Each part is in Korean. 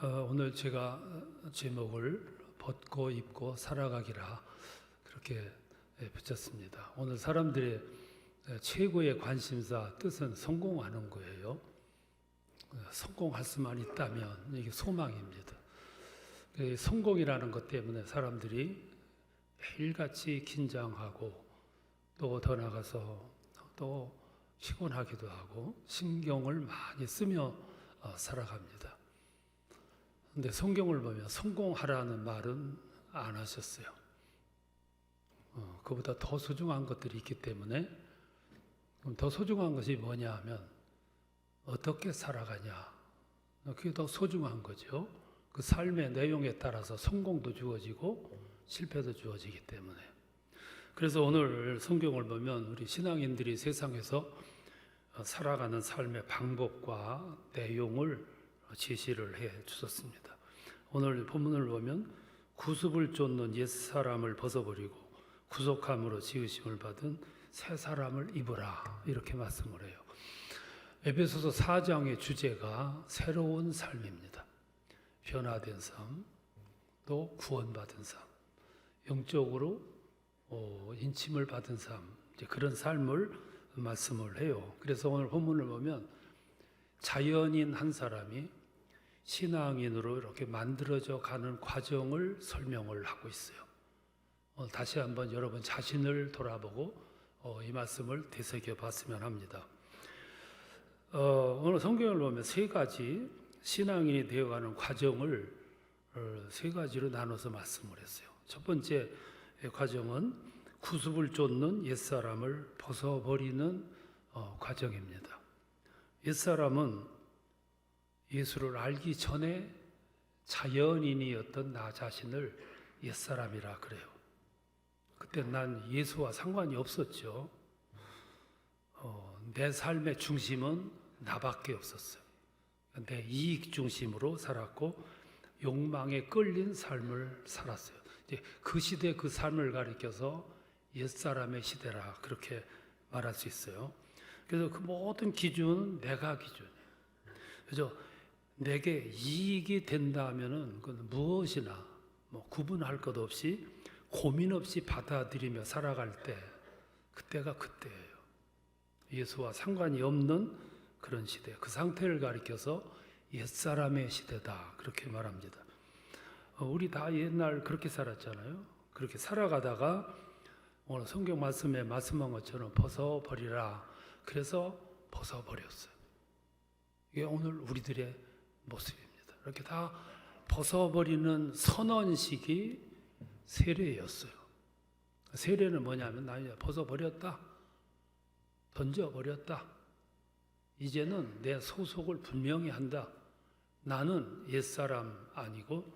오늘 제가 제목을 벗고 입고 살아가기라 그렇게 붙였습니다. 오늘 사람들의 최고의 관심사 뜻은 성공하는 거예요. 성공할 수만 있다면 이게 소망입니다. 성공이라는 것 때문에 사람들이 매일같이 긴장하고 또 더 나가서 또 피곤하기도 하고 신경을 많이 쓰며 살아갑니다. 근데 성경을 보면 성공하라는 말은 안 하셨어요. 그보다 더 소중한 것들이 있기 때문에, 그럼 더 소중한 것이 뭐냐 하면 어떻게 살아가냐, 그게 더 소중한 거죠. 그 삶의 내용에 따라서 성공도 주어지고 실패도 주어지기 때문에. 그래서 오늘 성경을 보면 우리 신앙인들이 세상에서 살아가는 삶의 방법과 내용을 제시를 해 주셨습니다. 오늘 본문을 보면 구습을 쫓는 옛사람을 벗어버리고 구속함으로 지으심을 받은 새 사람을 입으라, 이렇게 말씀을 해요. 에베소서 4장의 주제가 새로운 삶입니다. 변화된 삶, 또 구원받은 삶, 영적으로 인침을 받은 삶, 그런 삶을 말씀을 해요. 그래서 오늘 본문을 보면 자연인 한 사람이 신앙인으로 이렇게 만들어져 가는 과정을 설명을 하고 있어요. 다시 한번 여러분 자신을 돌아보고 이 말씀을 되새겨 봤으면 합니다. 오늘 성경을 보면 세 가지 신앙인이 되어가는 과정을 세 가지로 나눠서 말씀을 했어요. 첫 번째 과정은 구습을 쫓는 옛사람을 벗어버리는 과정입니다. 옛사람은 예수를 알기 전에 자연인이었던 나 자신을 옛사람이라 그래요. 그때 난 예수와 상관이 없었죠. 내 삶의 중심은 나밖에 없었어요. 내 이익 중심으로 살았고 욕망에 끌린 삶을 살았어요. 이제 그 시대 그 삶을 가리켜서 옛사람의 시대라 그렇게 말할 수 있어요. 그래서 그 모든 기준은 내가 기준이에요. 그래서 내게 이익이 된다면은 그건 무엇이나 구분할 것 없이 고민 없이 받아들이며 살아갈 때, 그때가 그때예요. 예수와 상관이 없는 그런 시대, 그 상태를 가리켜서 옛사람의 시대다 그렇게 말합니다. 우리 다 옛날 그렇게 살았잖아요. 그렇게 살아가다가 오늘 성경 말씀에 말씀한 것처럼 벗어버리라, 그래서 벗어버렸어요. 이게 오늘 우리들의 모습입니다. 이렇게 다 벗어버리는 선언식이 세례였어요. 세례는 뭐냐면 나 이제 벗어버렸다, 던져버렸다, 이제는 내 소속을 분명히 한다, 나는 옛사람 아니고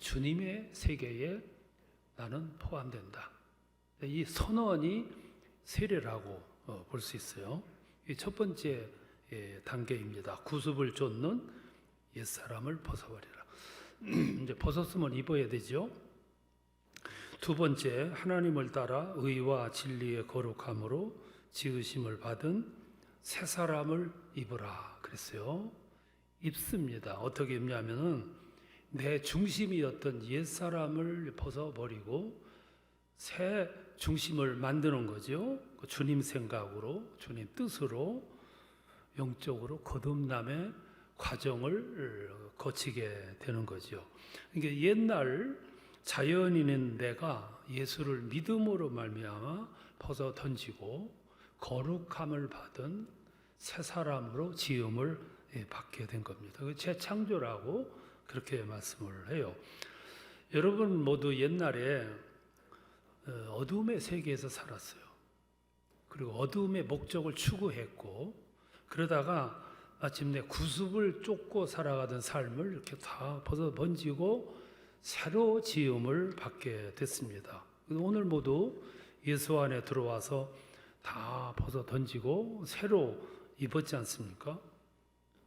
주님의 세계에 나는 포함된다. 이 선언이 세례라고 볼 수 있어요. 이 첫 번째 단계입니다. 구습을 쫓는 옛사람을 벗어버리라. 이제 벗었으면 입어야 되죠. 두 번째, 하나님을 따라 의와 진리의 거룩함으로 지으심을 받은 새 사람을 입으라 그랬어요. 입습니다. 어떻게 입냐면은 내 중심이었던 옛사람을 벗어버리고 새 중심을 만드는 거죠. 주님 생각으로, 주님 뜻으로 영적으로 거듭남의 과정을 거치게 되는 거죠. 그러니까 옛날 자연인인 내가 예수를 믿음으로 말미암아 벗어 던지고 거룩함을 받은 새 사람으로 지음을 받게 된 겁니다. 재창조라고 그렇게 말씀을 해요. 여러분 모두 옛날에 어둠의 세계에서 살았어요. 그리고 어둠의 목적을 추구했고, 그러다가 마침내 구습을 쫓고 살아가던 삶을 이렇게 다 벗어 번지고 새로 지음을 받게 됐습니다. 오늘 모두 예수 안에 들어와서 다 벗어 던지고 새로 입었지 않습니까?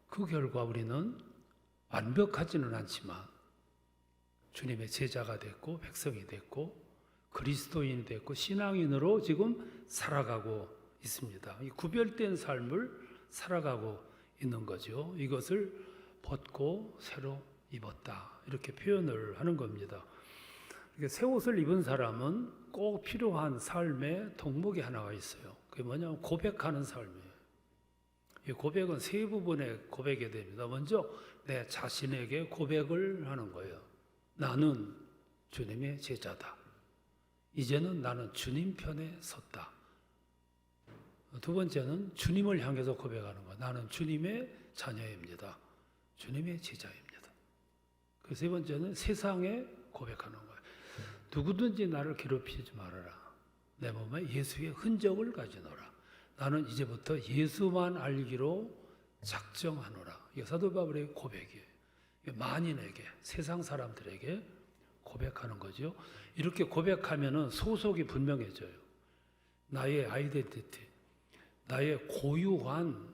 그 결과 우리는 완벽하지는 않지만 주님의 제자가 됐고 백성이 됐고 그리스도인이 됐고 신앙인으로 지금 살아가고 있습니다. 이 구별된 삶을 살아가고 있는 거죠. 이것을 벗고 새로 입었다. 이렇게 표현을 하는 겁니다. 새 옷을 입은 사람은 꼭 필요한 삶의 덕목이 하나가 있어요. 그게 뭐냐면 고백하는 삶이에요. 이 고백은 세 부분에 고백이 됩니다. 먼저 내 자신에게 고백을 하는 거예요. 나는 주님의 제자다. 이제는 나는 주님 편에 섰다. 두 번째는 주님을 향해서 고백하는 거예요. 나는 주님의 자녀입니다. 주님의 제자입니다. 그 세 번째는 세상에 고백하는 거예요. 누구든지 나를 괴롭히지 말아라. 내 몸에 예수의 흔적을 가지노라. 나는 이제부터 예수만 알기로 작정하노라. 이게 사도 바울의 고백이에요. 만인에게, 세상 사람들에게 고백하는 거죠. 이렇게 고백하면은 소속이 분명해져요. 나의 아이덴티티, 나의 고유한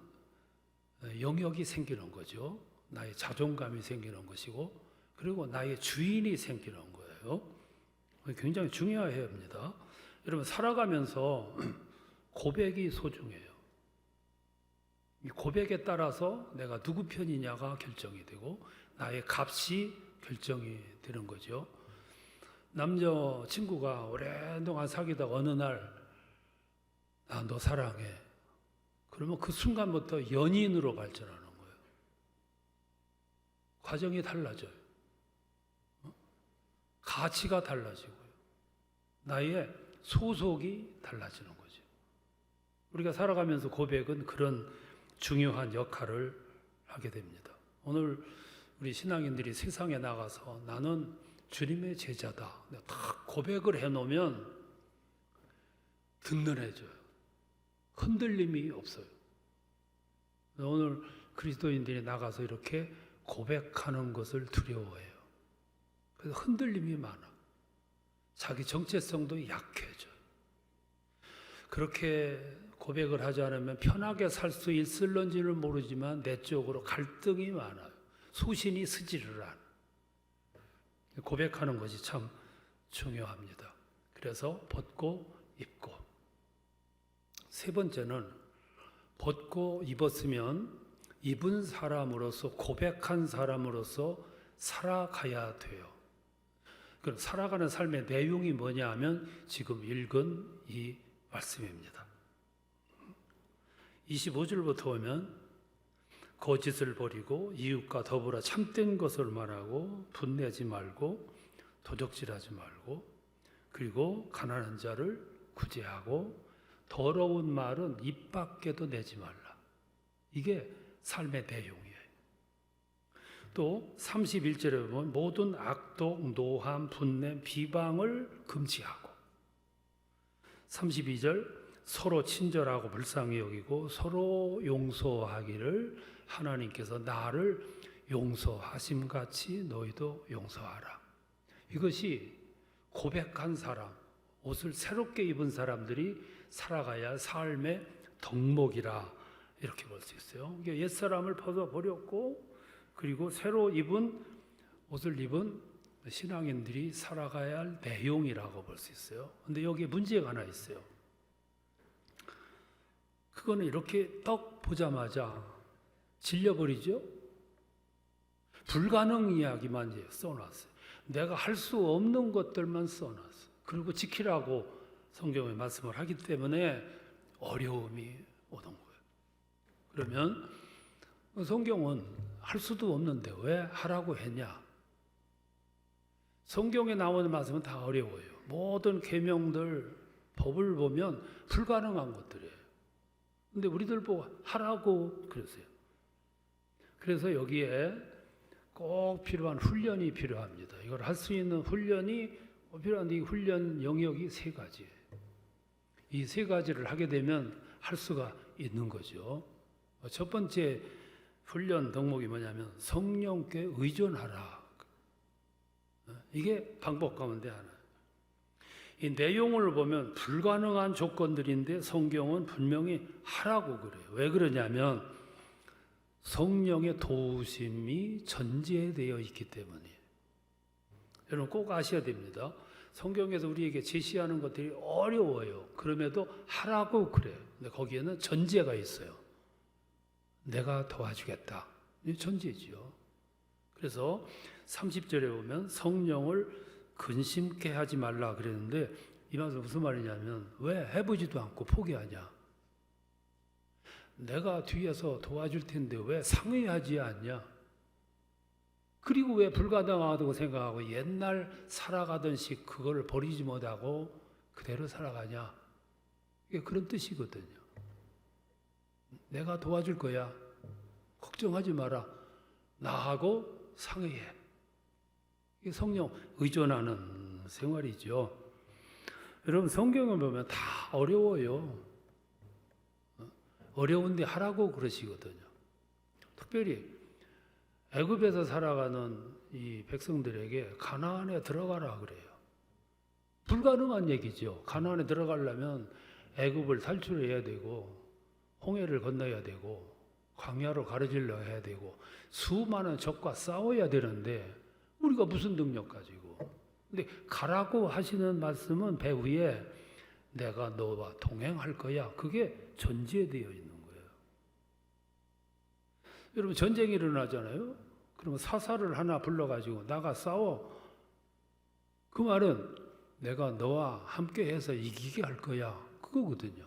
영역이 생기는 거죠. 나의 자존감이 생기는 것이고, 그리고 나의 주인이 생기는 거예요. 굉장히 중요해야 합니다. 여러분, 살아가면서 고백이 소중해요. 이 고백에 따라서 내가 누구 편이냐가 결정이 되고 나의 값이 결정이 되는 거죠. 남자 친구가 오랫동안 사귀다가 어느 날 나 너 사랑해. 그러면 그 순간부터 연인으로 발전하는 거예요. 과정이 달라져요. 가치가 달라지고요. 나의 소속이 달라지는 거죠. 우리가 살아가면서 고백은 그런 중요한 역할을 하게 됩니다. 오늘 우리 신앙인들이 세상에 나가서 나는 주님의 제자다. 다 고백을 해놓으면 든든해져요. 흔들림이 없어요. 오늘 그리스도인들이 나가서 이렇게 고백하는 것을 두려워해요. 그래서 흔들림이 많아. 자기 정체성도 약해져요. 그렇게 고백을 하지 않으면 편하게 살 수 있을런지는 모르지만 내적으로 갈등이 많아요. 소신이 쓰지를 않아요. 고백하는 것이 참 중요합니다. 그래서 벗고 입고. 세 번째는 벗고 입었으면 입은 사람으로서 고백한 사람으로서 살아가야 돼요. 그럼 살아가는 삶의 내용이 뭐냐 하면 지금 읽은 이 말씀입니다. 25절부터 보면 거짓을 버리고 이웃과 더불어 참된 것을 말하고 분내지 말고 도적질하지 말고 그리고 가난한 자를 구제하고 더러운 말은 입 밖에도 내지 말라. 이게 삶의 내용이에요. 또 31절에 보면 모든 악독, 노함, 분냄, 비방을 금지하고 32절 서로 친절하고 불쌍히 여기고 서로 용서하기를 하나님께서 나를 용서하심같이 너희도 용서하라. 이것이 고백한 사람, 옷을 새롭게 입은 사람들이 살아가야 할 삶의 덕목이라 이렇게 볼 수 있어요. 옛사람을 벗어버렸고 그리고 새로 입은 옷을 입은 신앙인들이 살아가야 할 내용이라고 볼 수 있어요. 그런데 여기에 문제가 하나 있어요. 그거는 이렇게 딱 보자마자 질려버리죠? 불가능 이야기만 써놨어요. 내가 할 수 없는 것들만 써놨어요. 그리고 지키라고 성경에 말씀을 하기 때문에 어려움이 오는 거예요. 그러면 성경은 할 수도 없는데 왜 하라고 했냐? 성경에 나오는 말씀은 다 어려워요. 모든 계명들, 법을 보면 불가능한 것들이에요. 근데 우리들 보고 하라고 그랬어요. 그래서 여기에 꼭 필요한 훈련이 필요합니다. 이걸 할 수 있는 훈련이 필요한데 이 훈련 영역이 세 가지예요. 이 세 가지를 하게 되면 할 수가 있는 거죠. 첫 번째 훈련 덕목이 뭐냐면 성령께 의존하라. 이게 방법 가운데 하나. 이 내용을 보면 불가능한 조건들인데 성경은 분명히 하라고 그래요. 왜 그러냐면 성령의 도우심이 전제되어 있기 때문이에요. 여러분 꼭 아셔야 됩니다. 성경에서 우리에게 제시하는 것들이 어려워요. 그럼에도 하라고 그래요. 근데 거기에는 전제가 있어요. 내가 도와주겠다. 이 전제지요. 그래서 30절에 보면 성령을 근심케 하지 말라 그랬는데 이 말은 무슨 말이냐면 왜 해보지도 않고 포기하냐? 내가 뒤에서 도와줄 텐데 왜 상의하지 않냐? 그리고 왜 불가능하다고 생각하고 옛날 살아가던 식 그걸 버리지 못하고 그대로 살아가냐? 이게 그런 뜻이거든요. 내가 도와줄 거야. 걱정하지 마라. 나하고 상의해. 이게 성령 의존하는 생활이죠. 여러분 성경을 보면 다 어려워요. 어려운데 하라고 그러시거든요. 특별히 애굽에서 살아가는 이 백성들에게 가나안에 들어가라 그래요. 불가능한 얘기죠. 가나안에 들어가려면 애굽을 탈출해야 되고 홍해를 건너야 되고 광야로 가로질러 해야 되고 수많은 적과 싸워야 되는데 우리가 무슨 능력 가지고. 근데 가라고 하시는 말씀은 배후에 내가 너와 동행할 거야. 그게 전제되어 있는 거예요. 여러분 전쟁이 일어나잖아요. 그러면 사사를 하나 불러가지고 나가 싸워. 그 말은 내가 너와 함께 해서 이기게 할 거야. 그거거든요.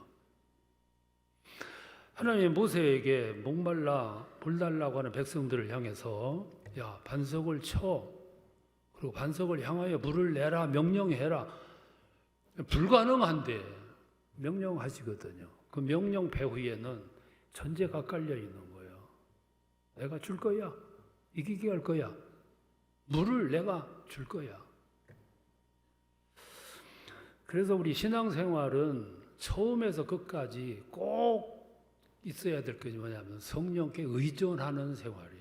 하나님이 모세에게 목말라 물 달라고 하는 백성들을 향해서 야 반석을 쳐 그리고 반석을 향하여 물을 내라 명령해라. 불가능한데 명령하시거든요. 그 명령 배후에는 전제가 깔려 있는 거예요. 내가 줄 거야. 이기게 할 거야. 물을 내가 줄 거야. 그래서 우리 신앙생활은 처음에서 끝까지 꼭 있어야 될 것이 뭐냐면 성령께 의존하는 생활이에요.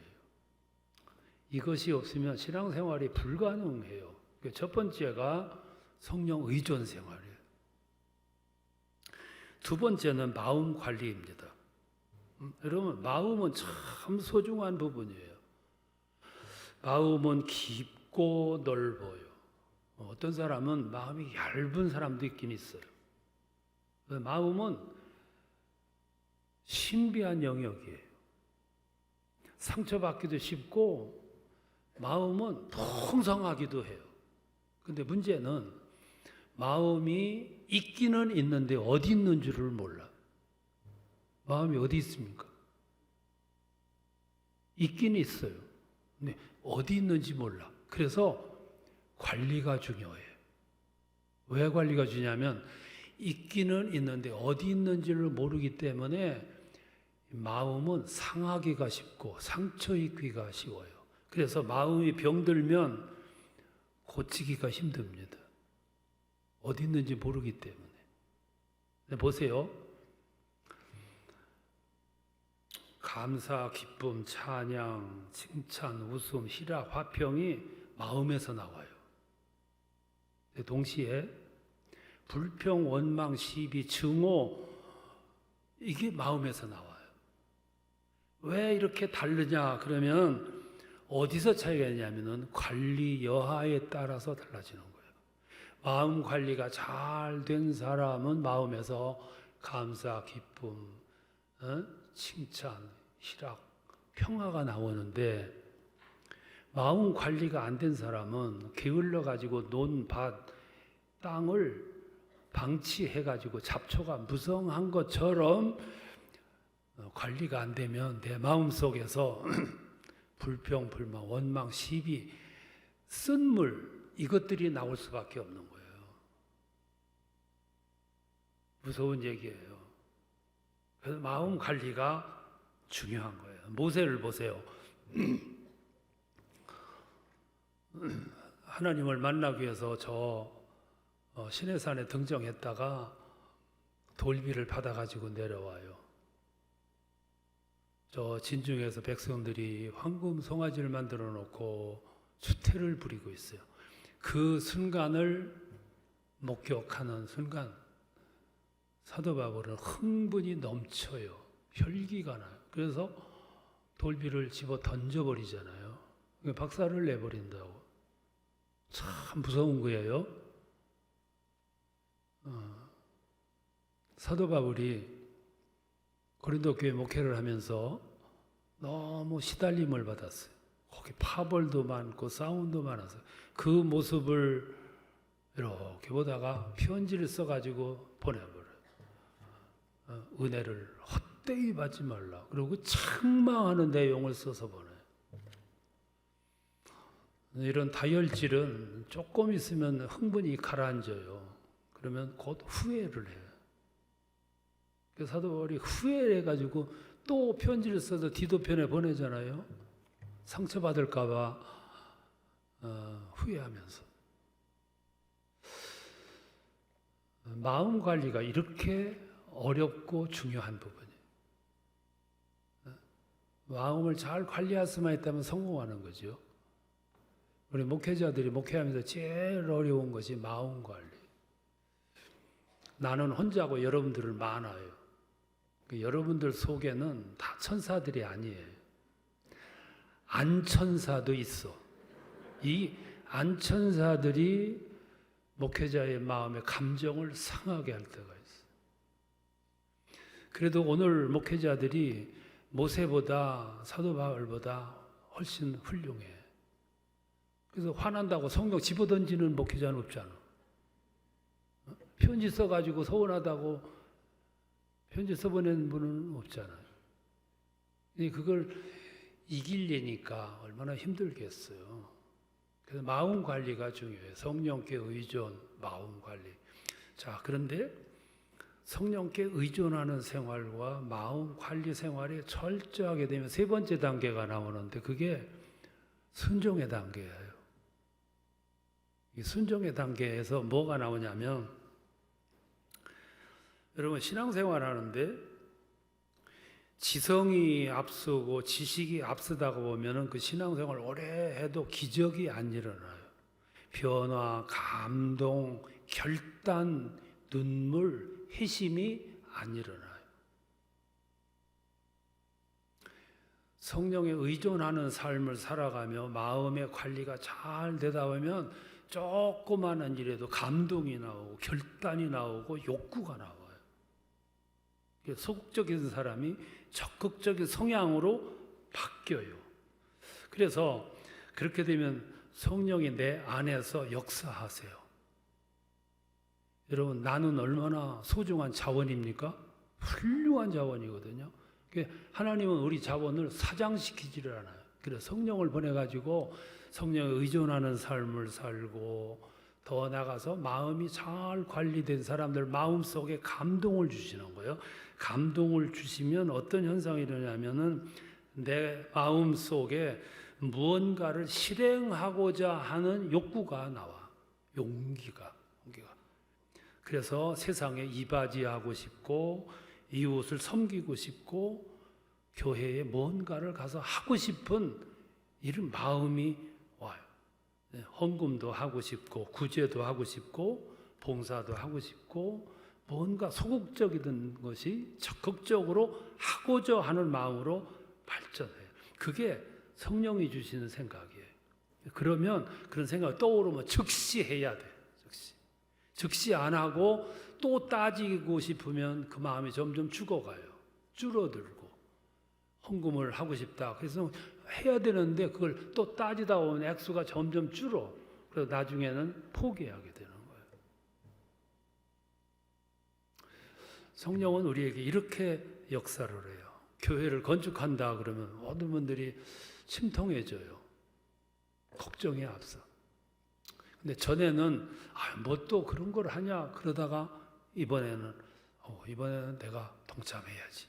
이것이 없으면 신앙생활이 불가능해요. 첫 번째가 성령 의존 생활이에요. 두 번째는 마음 관리입니다. 여러분 마음은 참 소중한 부분이에요. 마음은 깊고 넓어요. 어떤 사람은 마음이 얇은 사람도 있긴 있어요. 마음은 신비한 영역이에요. 상처받기도 쉽고 마음은 풍성하기도 해요. 근데 문제는 마음이 있기는 있는데 어디 있는 줄을 몰라. 마음이 어디 있습니까? 있긴 있어요. 근데 어디 있는지 몰라. 그래서 관리가 중요해요. 왜 관리가 중요하면 있기는 있는데 어디 있는지를 모르기 때문에 마음은 상하기가 쉽고 상처 입기가 쉬워요. 그래서 마음이 병들면 고치기가 힘듭니다. 어디 있는지 모르기 때문에. 근데 보세요. 감사, 기쁨, 찬양, 칭찬, 웃음, 희락, 화평이 마음에서 나와요. 동시에 불평, 원망, 시비, 증오 이게 마음에서 나와요. 왜 이렇게 다르냐 그러면 어디서 차이가 있냐면은 관리 여하에 따라서 달라지는 거예요. 마음 관리가 잘 된 사람은 마음에서 감사, 기쁨, 칭찬, 희락, 평화가 나오는데 마음 관리가 안 된 사람은 게을러 가지고 논 밭, 땅을 방치해 가지고 잡초가 무성한 것처럼 관리가 안 되면 내 마음 속에서 불평, 불만, 원망, 시비, 쓴물 이것들이 나올 수밖에 없는 거예요. 무서운 얘기예요. 그래서 마음 관리가 중요한 거예요. 모세를 보세요. 하나님을 만나기 위해서 저 시내산에 등정했다가 돌비를 받아가지고 내려와요. 저 진중에서 백성들이 황금 송아지를 만들어 놓고 추태를 부리고 있어요. 그 순간을 목격하는 순간 사도 바울은 흥분이 넘쳐요. 혈기가 나요. 그래서 돌비를 집어 던져버리잖아요. 박살을 내버린다고. 참 무서운 거예요. 사도 바울이 고린도 교회 목회를 하면서 너무 시달림을 받았어요. 거기 파벌도 많고 싸움도 많아서 그 모습을 이렇게 보다가 편지를 써가지고 보내버려요. 은혜를 헛되이 받지 말라. 그리고 책망하는 내용을 써서 보내요. 이런 다혈질은 조금 있으면 흥분이 가라앉아요. 그러면 곧 후회를 해요. 그래서 사도 바울이 후회를 해가지고 또 편지를 써서 디도편에 보내잖아요. 상처받을까 봐 후회하면서. 마음 관리가 이렇게 어렵고 중요한 부분이에요. 마음을 잘 관리할 수만 있다면 성공하는 거죠. 우리 목회자들이 목회하면서 제일 어려운 것이 마음 관리. 나는 혼자고 여러분들은 많아요. 여러분들 속에는 다 천사들이 아니에요. 안천사도 있어. 이 안천사들이 목회자의 마음의 감정을 상하게 할 때가 있어. 그래도 오늘 목회자들이 모세보다 사도 바울보다 훨씬 훌륭해. 그래서 화난다고 성경 집어던지는 목회자는 없잖아. 편지 써가지고 서운하다고 편지 써보낸 분은 없잖아요. 그걸 이기려니까 얼마나 힘들겠어요. 그래서 마음 관리가 중요해요. 성령께 의존, 마음 관리. 자, 그런데 성령께 의존하는 생활과 마음 관리 생활에 철저하게 되면 세 번째 단계가 나오는데 그게 순종의 단계예요. 이 순종의 단계에서 뭐가 나오냐면 여러분 신앙생활 하는데 지성이 앞서고 지식이 앞서다가 보면은 그 신앙생활 오래 해도 기적이 안 일어나요. 변화, 감동, 결단, 눈물, 회심이 안 일어나요. 성령에 의존하는 삶을 살아가며 마음의 관리가 잘 되다 보면 조그마한 일에도 감동이 나오고 결단이 나오고 욕구가 나와요. 소극적인 사람이 적극적인 성향으로 바뀌어요. 그래서 그렇게 되면 성령이 내 안에서 역사하세요. 여러분, 나는 얼마나 소중한 자원입니까? 훌륭한 자원이거든요. 하나님은 우리 자원을 사장시키지를 않아요. 그래서 성령을 보내가지고 성령에 의존하는 삶을 살고 더 나가서 마음이 잘 관리된 사람들 마음속에 감동을 주시는 거예요. 감동을 주시면 어떤 현상이 일어나냐면은 내 마음속에 무언가를 실행하고자 하는 욕구가 나와. 용기가. 그래서 세상에 이바지하고 싶고 이웃을 섬기고 싶고 교회에 뭔가를 가서 하고 싶은 이런 마음이 와요. 헌금도 하고 싶고 구제도 하고 싶고 봉사도 하고 싶고 뭔가 소극적이던 것이 적극적으로 하고자 하는 마음으로 발전해요. 그게 성령이 주시는 생각이에요. 그러면 그런 생각이 떠오르면 즉시 해야 돼. 즉시 안 하고 또 따지고 싶으면 그 마음이 점점 죽어가요. 줄어들고 헌금을 하고 싶다. 그래서 해야 되는데 그걸 또 따지다 보면 액수가 점점 줄어. 그래서 나중에는 포기하게 되는 거예요. 성령은 우리에게 이렇게 역사를 해요. 교회를 건축한다 그러면 모든 분들이 침통해져요. 걱정에 앞서. 근데 전에는 뭐 또 그런 걸 하냐 그러다가 이번에는 내가 동참해야지.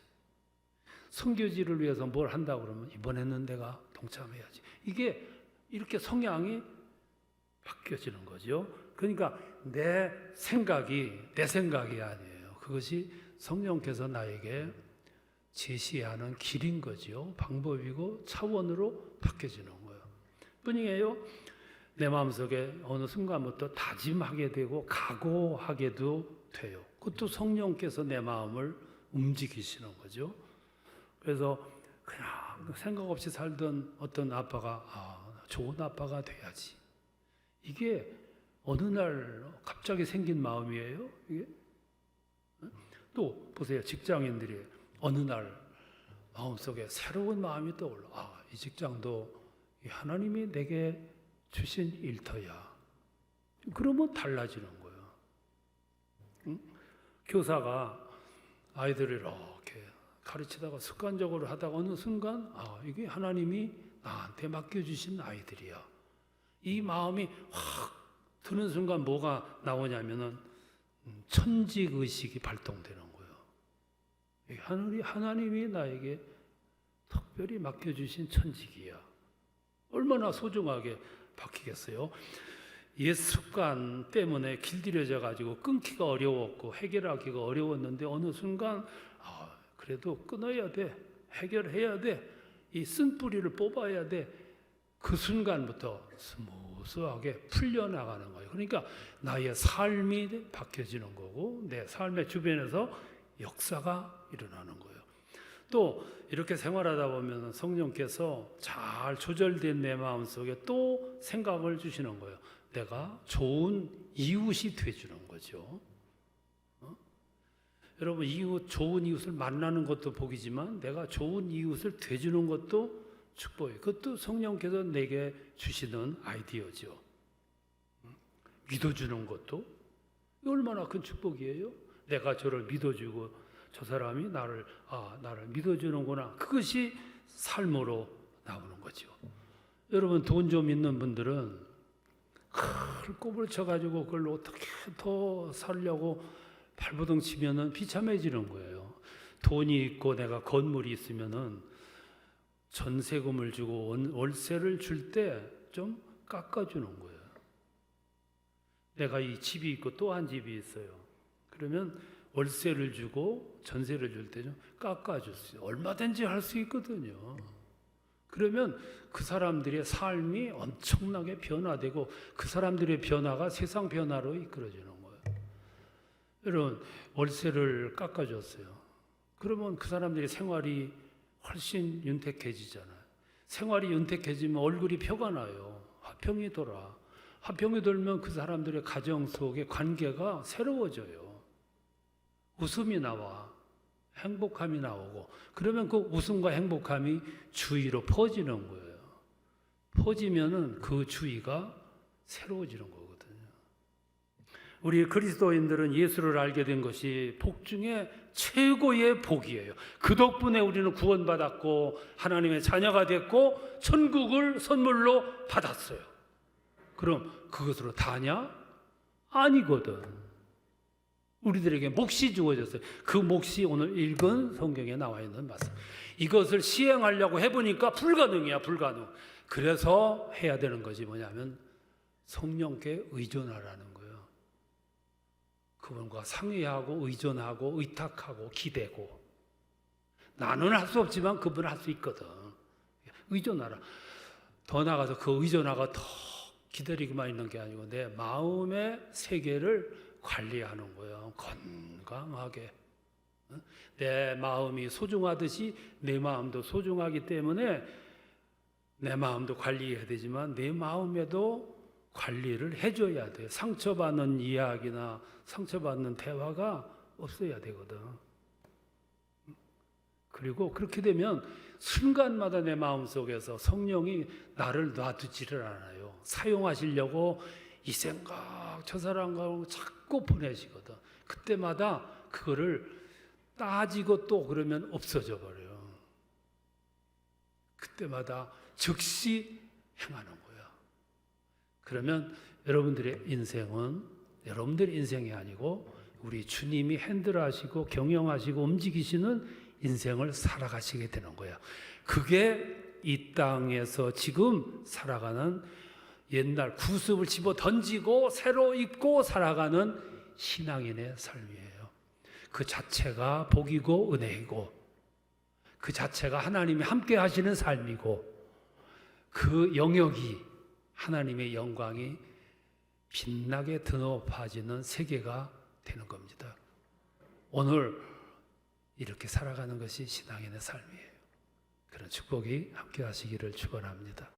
선교지를 위해서 뭘 한다 그러면 이번에는 내가 동참해야지. 이게 이렇게 성향이 바뀌어지는 거죠. 그러니까 내 생각이 아니에요. 그것이 성령께서 나에게 제시하는 길인 거죠. 방법이고 차원으로 바뀌어지는 거예요. 뿐이에요. 내 마음속에 어느 순간부터 다짐하게 되고 각오하게도 돼요. 그것도 성령께서 내 마음을 움직이시는 거죠. 그래서 그냥 생각 없이 살던 어떤 아빠가 좋은 아빠가 돼야지. 이게 어느 날 갑자기 생긴 마음이에요. 이게? 또 보세요. 직장인들이 어느 날 마음속에 새로운 마음이 떠올라. 이 직장도 하나님이 내게 주신 일터야. 그러면 달라지는 거예요. 응? 교사가 아이들을 이렇게 가르치다가 습관적으로 하다가 어느 순간 이게 하나님이 나한테 맡겨주신 아이들이야. 이 마음이 확 드는 순간 뭐가 나오냐면은 천직의식이 발동되는 거예요. 하나님이 나에게 특별히 맡겨주신 천직이야. 얼마나 소중하게 바뀌겠어요? 옛 습관 때문에 길들여져 가지고 끊기가 어려웠고 해결하기가 어려웠는데 어느 순간 그래도 끊어야 돼. 해결해야 돼. 이 쓴뿌리를 뽑아야 돼. 그 순간부터 스무스하게 풀려나가는 거예요. 그러니까 나의 삶이 바뀌어지는 거고 내 삶의 주변에서 역사가 일어나는 거예요. 또 이렇게 생활하다 보면 성령께서 잘 조절된 내 마음속에 또 생각을 주시는 거예요. 내가 좋은 이웃이 되주는 거죠. 여러분, 좋은 이웃을 만나는 것도 복이지만 내가 좋은 이웃을 되주는 것도 축복이에요. 그것도 성령께서 내게 주시는 아이디어죠. 믿어주는 것도 얼마나 큰 축복이에요. 내가 저를 믿어주고 저 사람이 나를 믿어주는구나. 그것이 삶으로 나오는 거죠. 여러분, 돈 좀 있는 분들은 큰 꼽을 쳐가지고 그걸 어떻게 더 살려고 발버둥 치면은 비참해지는 거예요. 돈이 있고 내가 건물이 있으면은 전세금을 주고 월세를 줄 때 좀 깎아주는 거예요. 내가 이 집이 있고 또 한 집이 있어요. 그러면 월세를 주고 전세를 줄 때 좀 깎아주세요. 얼마든지 할 수 있거든요. 그러면 그 사람들의 삶이 엄청나게 변화되고 그 사람들의 변화가 세상 변화로 이끌어지는 거예요. 여러분, 월세를 깎아줬어요. 그러면 그 사람들의 생활이 훨씬 윤택해지잖아요. 생활이 윤택해지면 얼굴이 표가 나요. 화평이 돌아. 화평이 돌면 그 사람들의 가정 속의 관계가 새로워져요. 웃음이 나와. 행복함이 나오고, 그러면 그 웃음과 행복함이 주위로 퍼지는 거예요. 퍼지면은 그 주위가 새로워지는 거거든요. 우리 그리스도인들은 예수를 알게 된 것이 복 중에 최고의 복이에요. 그 덕분에 우리는 구원받았고 하나님의 자녀가 됐고 천국을 선물로 받았어요. 그럼 그것으로 다냐? 아니거든. 우리들에게 몫이 주어졌어요. 그 몫이 오늘 읽은 성경에 나와 있는 말씀. 이것을 시행하려고 해보니까 불가능이야, 불가능. 그래서 해야 되는 것이 뭐냐면 성령께 의존하라는 거예요. 그분과 상의하고 의존하고 의탁하고 기대고. 나는 할 수 없지만 그분은 할 수 있거든. 의존하라. 더 나아가서 그 의존하고 더 기다리기만 있는 게 아니고 내 마음의 세계를 관리하는 거예요. 건강하게. 내 마음이 소중하듯이 내 마음도 소중하기 때문에 내 마음도 관리해야 되지만 내 마음에도 관리를 해줘야 돼요. 상처받는 이야기나 상처받는 대화가 없어야 되거든. 그리고 그렇게 되면 순간마다 내 마음속에서 성령이 나를 놔두지를 않아요. 사용하시려고 이 생각 저 사람과 자꾸 보내시거든. 그때마다 그거를 따지고 또 그러면 없어져 버려요. 그때마다 즉시 행하는 거야. 그러면 여러분들의 인생은 여러분들의 인생이 아니고 우리 주님이 핸들하시고 경영하시고 움직이시는 인생을 살아가시게 되는 거야. 그게 이 땅에서 지금 살아가는 옛날 구습을 집어 던지고 새로 입고 살아가는 신앙인의 삶이에요. 그 자체가 복이고 은혜이고 그 자체가 하나님이 함께 하시는 삶이고 그 영역이 하나님의 영광이 빛나게 드높아지는 세계가 되는 겁니다. 오늘 이렇게 살아가는 것이 신앙인의 삶이에요. 그런 축복이 함께 하시기를 축원합니다.